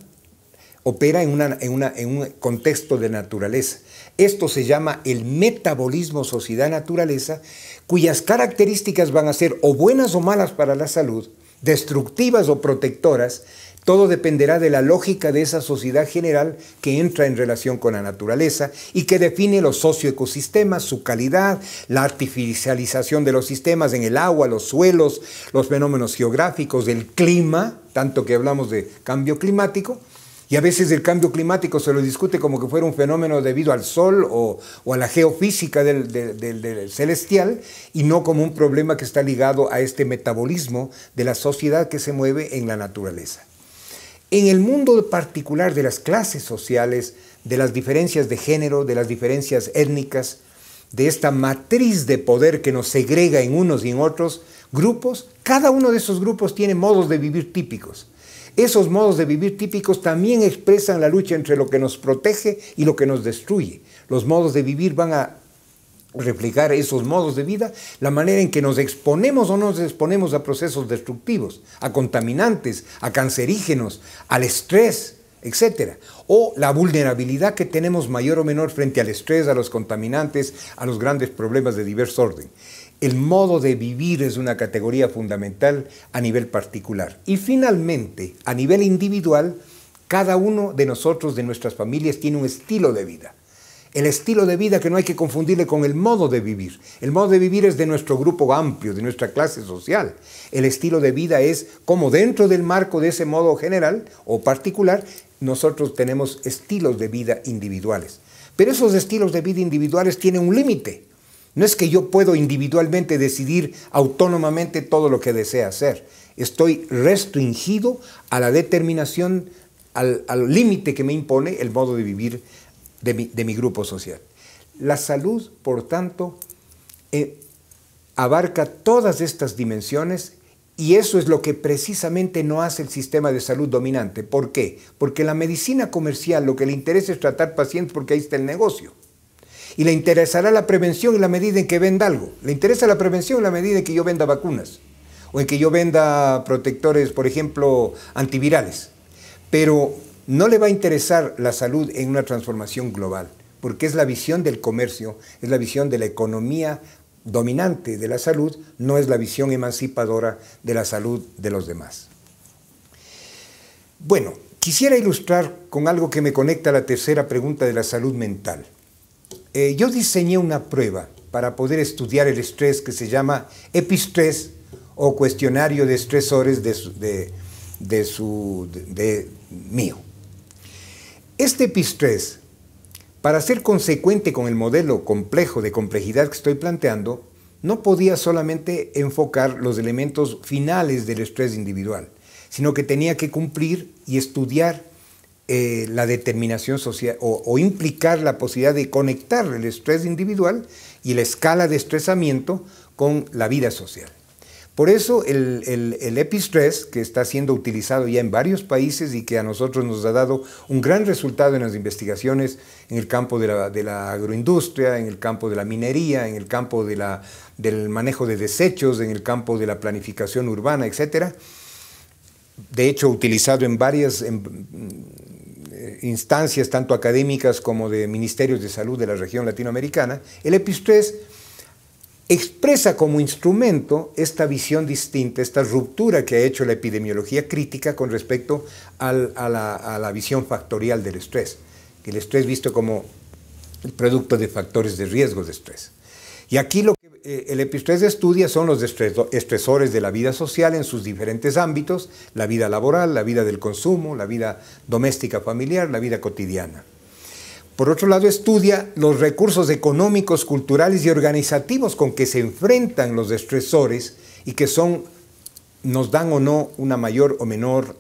opera en un contexto de naturaleza. Esto se llama el metabolismo sociedad-naturaleza, cuyas características van a ser o buenas o malas para la salud, destructivas o protectoras. Todo dependerá de la lógica de esa sociedad general que entra en relación con la naturaleza y que define los socioecosistemas, su calidad, la artificialización de los sistemas en el agua, los suelos, los fenómenos geográficos, el clima, tanto que hablamos de cambio climático. Y a veces el cambio climático se lo discute como que fuera un fenómeno debido al sol o a la geofísica del celestial, y no como un problema que está ligado a este metabolismo de la sociedad que se mueve en la naturaleza. En el mundo particular de las clases sociales, de las diferencias de género, de las diferencias étnicas, de esta matriz de poder que nos segrega en unos y en otros grupos, Cada uno de esos grupos tiene modos de vivir típicos. Esos modos de vivir típicos también expresan la lucha entre lo que nos protege y lo que nos destruye. Los modos de vivir van a reflejar esos modos de vida, la manera en que nos exponemos o no nos exponemos a procesos destructivos, a contaminantes, a cancerígenos, al estrés, etc. O la vulnerabilidad que tenemos mayor o menor frente al estrés, a los contaminantes, a los grandes problemas de diverso orden. El modo de vivir es una categoría fundamental a nivel particular. Y finalmente, a nivel individual, cada uno de nosotros, de nuestras familias, tiene un estilo de vida. El estilo de vida que no hay que confundirle con el modo de vivir. El modo de vivir es de nuestro grupo amplio, de nuestra clase social. El estilo de vida es como dentro del marco de ese modo general o particular, nosotros tenemos estilos de vida individuales. Pero esos estilos de vida individuales tienen un límite. No es que yo puedo individualmente decidir autónomamente todo lo que desea hacer. Estoy restringido a la determinación, al límite que me impone el modo de vivir de mi grupo social. La salud, por tanto, abarca todas estas dimensiones y eso es lo que precisamente no hace el sistema de salud dominante. ¿Por qué? Porque la medicina comercial lo que le interesa es tratar pacientes porque ahí está el negocio. Y le interesará la prevención en la medida en que venda algo. Le interesa la prevención en la medida en que yo venda vacunas o en que yo venda protectores, por ejemplo, antivirales. Pero no le va a interesar la salud en una transformación global, porque es la visión del comercio, es la visión de la economía dominante de la salud, no es la visión emancipadora de la salud de los demás. Bueno, quisiera ilustrar con algo que me conecta a la tercera pregunta de la salud mental. Yo diseñé una prueba para poder estudiar el estrés que se llama Epistrés o cuestionario de estresores mío. Este Epistrés, para ser consecuente con el modelo complejo de complejidad que estoy planteando, no podía solamente enfocar los elementos finales del estrés individual, sino que tenía que cumplir y estudiar la determinación social o implicar la posibilidad de conectar el estrés individual y la escala de estresamiento con la vida social. Por eso el Epistrés, que está siendo utilizado ya en varios países y que a nosotros nos ha dado un gran resultado en las investigaciones en el campo de la agroindustria, en el campo de la minería, en el campo del manejo de desechos, en el campo de la planificación urbana, etc. De hecho, utilizado en varias instancias, tanto académicas como de ministerios de salud de la región latinoamericana, el Epistrés expresa como instrumento esta visión distinta, esta ruptura que ha hecho la epidemiología crítica con respecto a la visión factorial del estrés, que el estrés visto como el producto de factores de riesgo de estrés. Y aquí lo que el Epistrés estudia son los estresores de la vida social en sus diferentes ámbitos, la vida laboral, la vida del consumo, la vida doméstica familiar, la vida cotidiana. Por otro lado, estudia los recursos económicos, culturales y organizativos con que se enfrentan los estresores y que nos dan o no una mayor o menor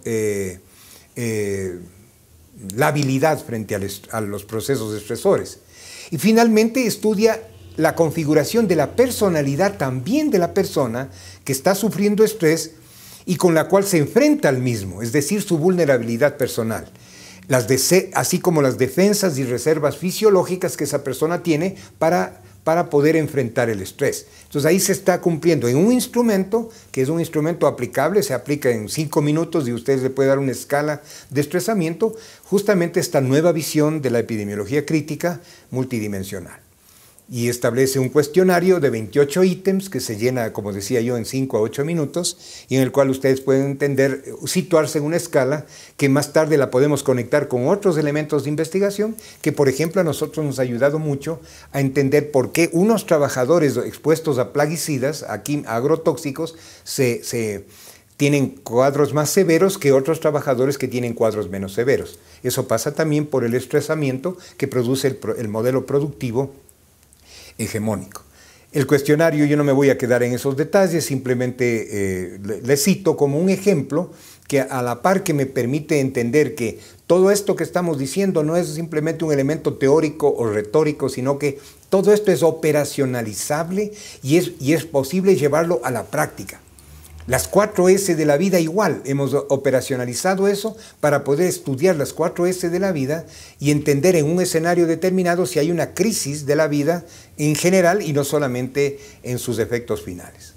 labilidad frente a los procesos estresores. Y finalmente estudia la configuración de la personalidad también de la persona que está sufriendo estrés y con la cual se enfrenta al mismo, es decir, su vulnerabilidad personal. Así como las defensas y reservas fisiológicas que esa persona tiene para poder enfrentar el estrés. Entonces ahí se está cumpliendo en un instrumento, que es un instrumento aplicable, se aplica en 5 minutos y usted le puede dar una escala de estresamiento, justamente esta nueva visión de la epidemiología crítica multidimensional. Y establece un cuestionario de 28 ítems que se llena, como decía yo, en 5 a 8 minutos y en el cual ustedes pueden entender, situarse en una escala que más tarde la podemos conectar con otros elementos de investigación que, por ejemplo, a nosotros nos ha ayudado mucho a entender por qué unos trabajadores expuestos a plaguicidas, a agrotóxicos, tienen cuadros más severos que otros trabajadores que tienen cuadros menos severos. Eso pasa también por el estresamiento que produce el modelo productivo hegemónico. El cuestionario, yo no me voy a quedar en esos detalles, simplemente le cito como un ejemplo que a la par que me permite entender que todo esto que estamos diciendo no es simplemente un elemento teórico o retórico, sino que todo esto es operacionalizable y es posible llevarlo a la práctica. Las 4S de la vida igual, hemos operacionalizado eso para poder estudiar las 4S de la vida y entender en un escenario determinado si hay una crisis de la vida en general y no solamente en sus efectos finales.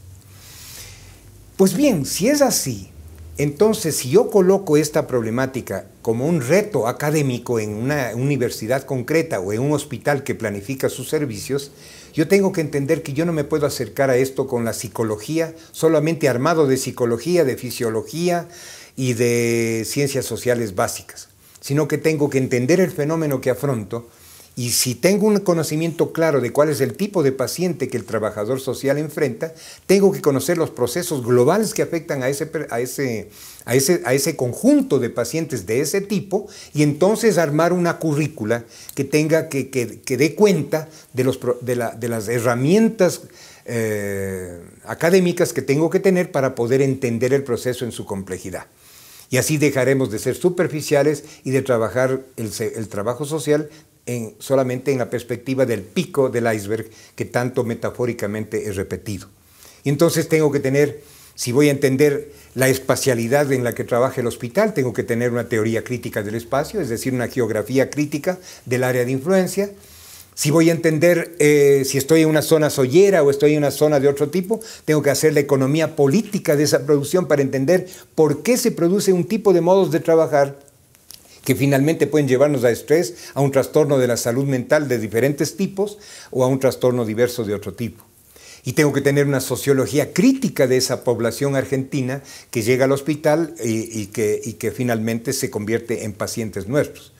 Pues bien, si es así, entonces si yo coloco esta problemática como un reto académico en una universidad concreta o en un hospital que planifica sus servicios, yo tengo que entender que yo no me puedo acercar a esto con la psicología, solamente armado de psicología, de fisiología y de ciencias sociales básicas, sino que tengo que entender el fenómeno que afronto y si tengo un conocimiento claro de cuál es el tipo de paciente que el trabajador social enfrenta, tengo que conocer los procesos globales que afectan a ese conjunto de pacientes de ese tipo y entonces armar una currícula que tenga que dé cuenta de las herramientas académicas que tengo que tener para poder entender el proceso en su complejidad. Y así dejaremos de ser superficiales y de trabajar el trabajo social solamente en la perspectiva del pico del iceberg que tanto metafóricamente he repetido. Y entonces tengo que tener, si voy a entender la espacialidad en la que trabaja el hospital, tengo que tener una teoría crítica del espacio, es decir, una geografía crítica del área de influencia. Si voy a entender si estoy en una zona sollera o estoy en una zona de otro tipo, tengo que hacer la economía política de esa producción para entender por qué se produce un tipo de modos de trabajar que finalmente pueden llevarnos a estrés, a un trastorno de la salud mental de diferentes tipos o a un trastorno diverso de otro tipo. Y tengo que tener una sociología crítica de esa población argentina que llega al hospital y que finalmente se convierte en pacientes nuestros.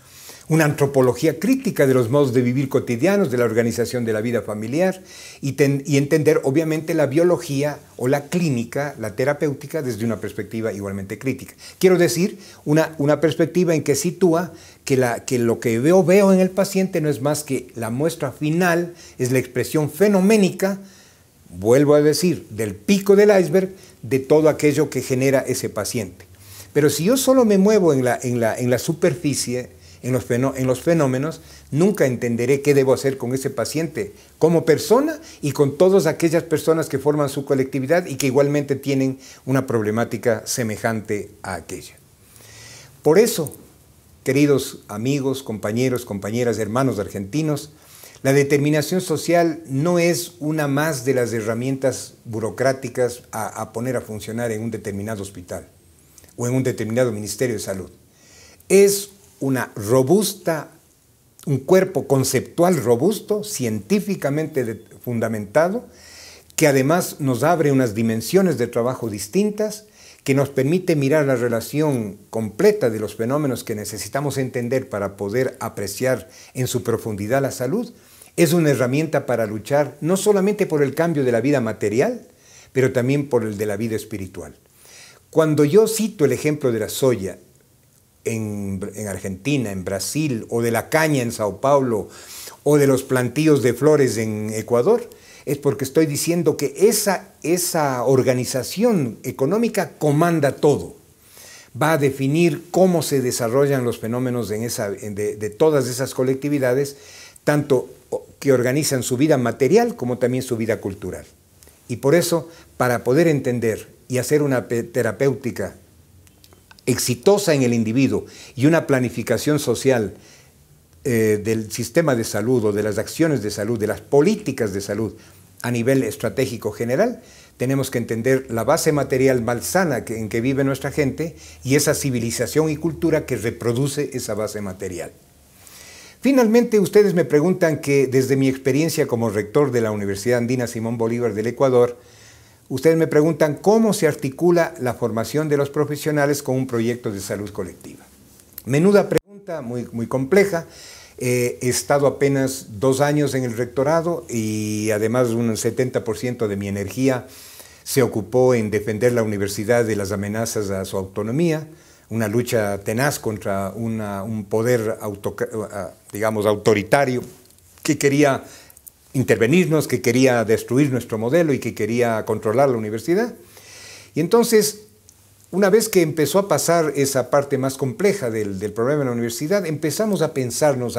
Una antropología crítica de los modos de vivir cotidianos, de la organización de la vida familiar y entender obviamente la biología o la clínica, la terapéutica desde una perspectiva igualmente crítica. Quiero decir, una perspectiva en que sitúa que lo que veo en el paciente no es más que la muestra final, es la expresión fenoménica, vuelvo a decir, del pico del iceberg de todo aquello que genera ese paciente. Pero si yo solo me muevo en la superficie, en los fenómenos, nunca entenderé qué debo hacer con ese paciente como persona y con todas aquellas personas que forman su colectividad y que igualmente tienen una problemática semejante a aquella. Por eso, queridos amigos, compañeros, compañeras, hermanos argentinos, la determinación social no es una más de las herramientas burocráticas a poner a funcionar en un determinado hospital o en un determinado Ministerio de Salud. Es un cuerpo conceptual robusto, científicamente fundamentado, que además nos abre unas dimensiones de trabajo distintas, que nos permite mirar la relación completa de los fenómenos que necesitamos entender para poder apreciar en su profundidad la salud. Es una herramienta para luchar no solamente por el cambio de la vida material, pero también por el de la vida espiritual. Cuando yo cito el ejemplo de la soya, en Argentina, en Brasil, o de la caña en Sao Paulo, o de los plantíos de flores en Ecuador, es porque estoy diciendo que esa organización económica comanda todo. Va a definir cómo se desarrollan los fenómenos de todas esas colectividades, tanto que organizan su vida material como también su vida cultural. Y por eso, para poder entender y hacer una terapéutica exitosa en el individuo y una planificación social del sistema de salud o de las acciones de salud, de las políticas de salud a nivel estratégico general, tenemos que entender la base material malsana en que vive nuestra gente y esa civilización y cultura que reproduce esa base material. Finalmente, ustedes me preguntan que desde mi experiencia como rector de la Universidad Andina Simón Bolívar del Ecuador, ustedes me preguntan cómo se articula la formación de los profesionales con un proyecto de salud colectiva. Menuda pregunta, muy compleja. He estado apenas 2 años en el rectorado y además un 70% de mi energía se ocupó en defender la universidad de las amenazas a su autonomía, una lucha tenaz contra un poder autoritario que quería intervenirnos, que quería destruir nuestro modelo y que quería controlar la universidad. Y entonces, una vez que empezó a pasar esa parte más compleja del problema de la universidad, empezamos a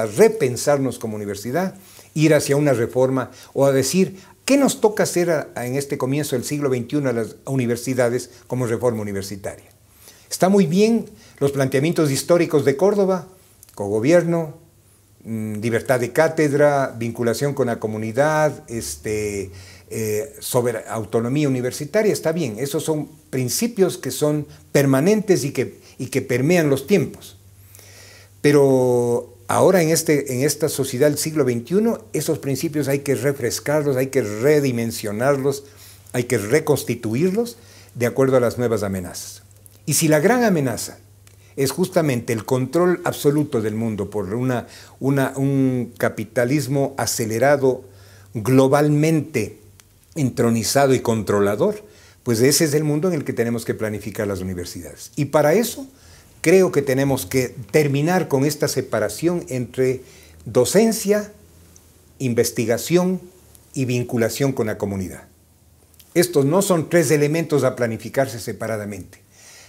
repensarnos como universidad, ir hacia una reforma o a decir, ¿Qué nos toca hacer en este comienzo del siglo XXI a las universidades como reforma universitaria? Está muy bien los planteamientos históricos de Córdoba, cogobierno, libertad de cátedra, vinculación con la comunidad, sobre autonomía universitaria, está bien. Esos son principios que son permanentes y que permean los tiempos. Pero ahora en esta sociedad del siglo XXI, esos principios hay que refrescarlos, hay que redimensionarlos, hay que reconstituirlos de acuerdo a las nuevas amenazas. Y si la gran amenaza es justamente el control absoluto del mundo por un capitalismo acelerado, globalmente entronizado y controlador, pues ese es el mundo en el que tenemos que planificar las universidades. Y para eso creo que tenemos que terminar con esta separación entre docencia, investigación y vinculación con la comunidad. Estos no son tres elementos a planificarse separadamente.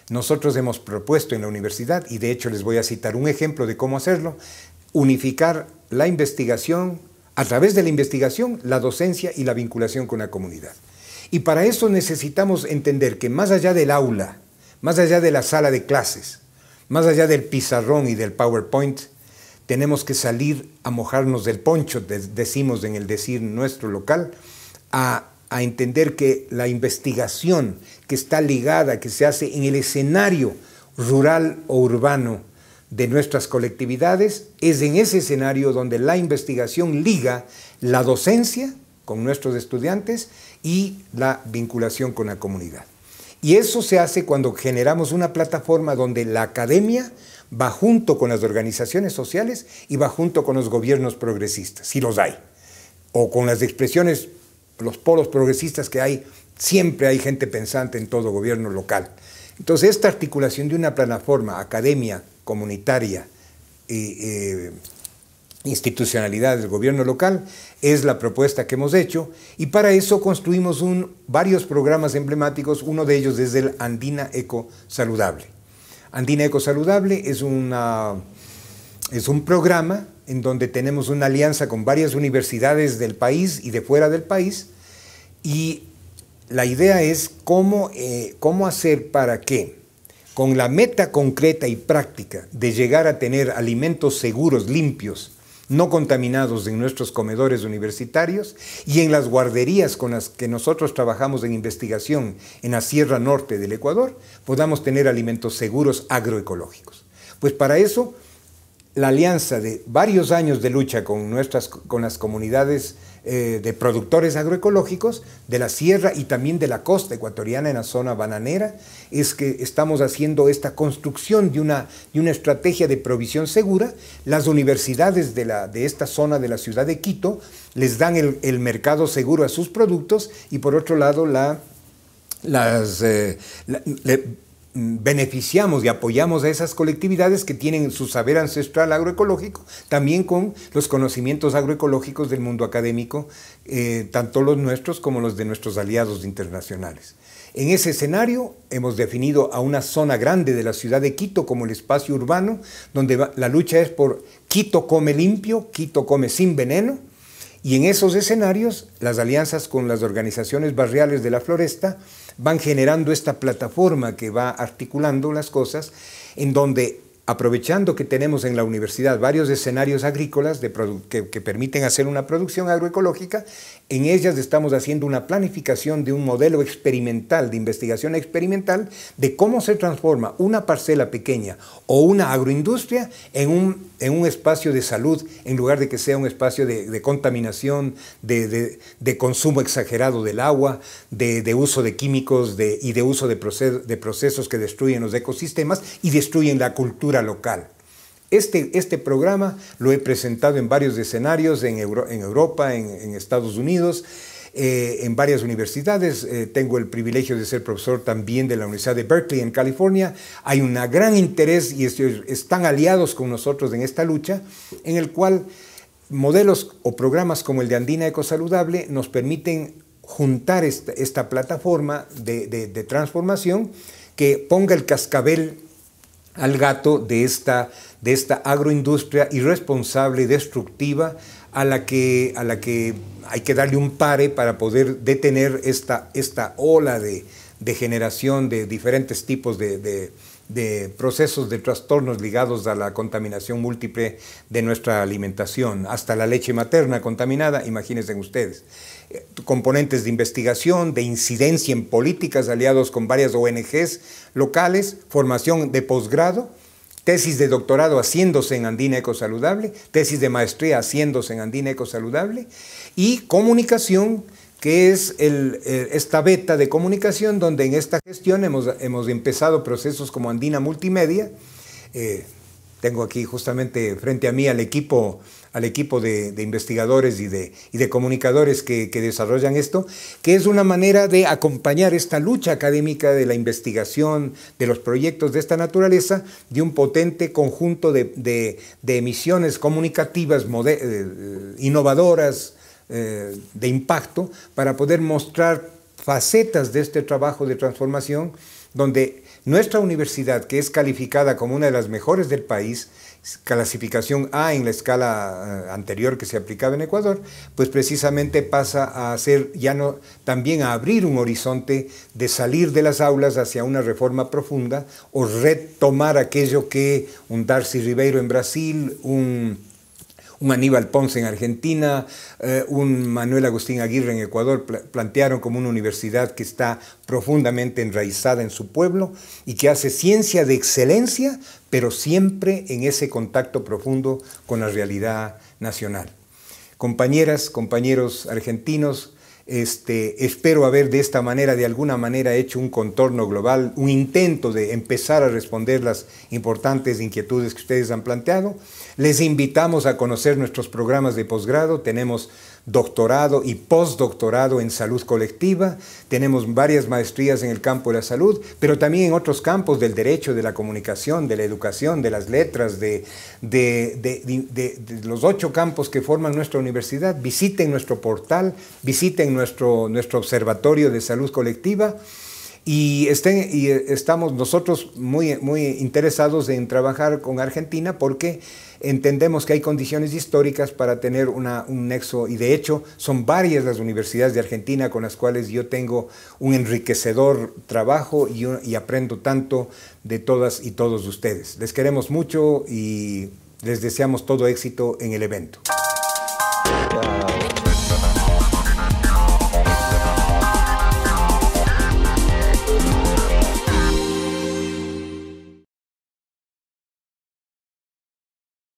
Nosotros hemos propuesto en la universidad, y de hecho les voy a citar un ejemplo de cómo hacerlo, unificar la investigación, a través de la investigación, la docencia y la vinculación con la comunidad. Y para eso necesitamos entender que más allá del aula, más allá de la sala de clases, más allá del pizarrón y del PowerPoint, tenemos que salir a mojarnos del poncho, decimos en el decir nuestro local, a entender que la investigación que está ligada, que se hace en el escenario rural o urbano de nuestras colectividades, es en ese escenario donde la investigación liga la docencia con nuestros estudiantes y la vinculación con la comunidad. Y eso se hace cuando generamos una plataforma donde la academia va junto con las organizaciones sociales y va junto con los gobiernos progresistas, si los hay, o con las expresiones, los polos progresistas que hay, siempre hay gente pensante en todo gobierno local. Entonces, esta articulación de una plataforma, academia, comunitaria, institucionalidad del gobierno local, es la propuesta que hemos hecho, y para eso construimos varios programas emblemáticos. Uno de ellos es el Andina Eco Saludable. Andina Eco Saludable es un programa en donde tenemos una alianza con varias universidades del país y de fuera del país, y la idea es cómo hacer para que, con la meta concreta y práctica de llegar a tener alimentos seguros, limpios, no contaminados en nuestros comedores universitarios y en las guarderías con las que nosotros trabajamos en investigación en la Sierra Norte del Ecuador, podamos tener alimentos seguros agroecológicos. Pues para eso, la alianza de varios años de lucha con las comunidades de productores agroecológicos de la sierra y también de la costa ecuatoriana en la zona bananera, es que estamos haciendo esta construcción de una estrategia de provisión segura. Las universidades de esta zona de la ciudad de Quito les dan el mercado seguro a sus productos, y por otro lado beneficiamos y apoyamos a esas colectividades que tienen su saber ancestral agroecológico, también con los conocimientos agroecológicos del mundo académico, tanto los nuestros como los de nuestros aliados internacionales. En ese escenario hemos definido a una zona grande de la ciudad de Quito como el espacio urbano, donde la lucha es por Quito come limpio, Quito come sin veneno. Y en esos escenarios, las alianzas con las organizaciones barriales de la Floresta van generando esta plataforma que va articulando las cosas, en donde, aprovechando que tenemos en la universidad varios escenarios agrícolas que permiten hacer una producción agroecológica, en ellas estamos haciendo una planificación de un modelo experimental, de investigación experimental, de cómo se transforma una parcela pequeña o una agroindustria en un espacio de salud, en lugar de que sea un espacio de contaminación, de consumo exagerado del agua, de uso de químicos y de uso de procesos que destruyen los ecosistemas y destruyen la cultura local. Este programa lo he presentado en varios escenarios, en Europa, en Estados Unidos, en varias universidades. Tengo el privilegio de ser profesor también de la Universidad de Berkeley en California. Hay un gran interés y están aliados con nosotros en esta lucha, en el cual modelos o programas como el de Andina Ecosaludable nos permiten juntar esta plataforma de transformación que ponga el cascabel al gato de esta agroindustria irresponsable, destructiva, a la que hay que darle un pare para poder detener esta ola de generación de diferentes tipos de procesos de trastornos ligados a la contaminación múltiple de nuestra alimentación, hasta la leche materna contaminada, imagínense ustedes. Componentes de investigación, de incidencia en políticas, aliados con varias ONGs locales, formación de posgrado, tesis de doctorado haciéndose en Andina Ecosaludable, tesis de maestría haciéndose en Andina Ecosaludable, y comunicación, que es esta beta de comunicación donde en esta gestión hemos empezado procesos como Andina Multimedia. Tengo aquí justamente frente a mí al equipo de investigadores y de comunicadores que desarrollan esto, que es una manera de acompañar esta lucha académica de la investigación, de los proyectos de esta naturaleza, de un potente conjunto de emisiones comunicativas innovadoras, de impacto, para poder mostrar facetas de este trabajo de transformación, donde nuestra universidad, que es calificada como una de las mejores del país, clasificación A en la escala anterior que se aplicaba en Ecuador, pues precisamente pasa a ser también a abrir un horizonte de salir de las aulas hacia una reforma profunda o retomar aquello que un Darcy Ribeiro en Brasil, un Aníbal Ponce en Argentina, un Manuel Agustín Aguirre en Ecuador plantearon como una universidad que está profundamente enraizada en su pueblo y que hace ciencia de excelencia, pero siempre en ese contacto profundo con la realidad nacional. Compañeras, compañeros argentinos, espero haber de esta manera, de alguna manera, hecho un contorno global, un intento de empezar a responder las importantes inquietudes que ustedes han planteado. Les invitamos a conocer nuestros programas de posgrado. Tenemos doctorado y postdoctorado en salud colectiva, tenemos varias maestrías en el campo de la salud, pero también en otros campos del derecho, de la comunicación, de la educación, de las letras, de los 8 campos que forman nuestra universidad. Visiten nuestro portal, visiten nuestro observatorio de salud colectiva y estamos nosotros muy interesados en trabajar con Argentina porque entendemos que hay condiciones históricas para tener un nexo, y de hecho son varias las universidades de Argentina con las cuales yo tengo un enriquecedor trabajo y aprendo tanto de todas y todos ustedes. Les queremos mucho y les deseamos todo éxito en el evento.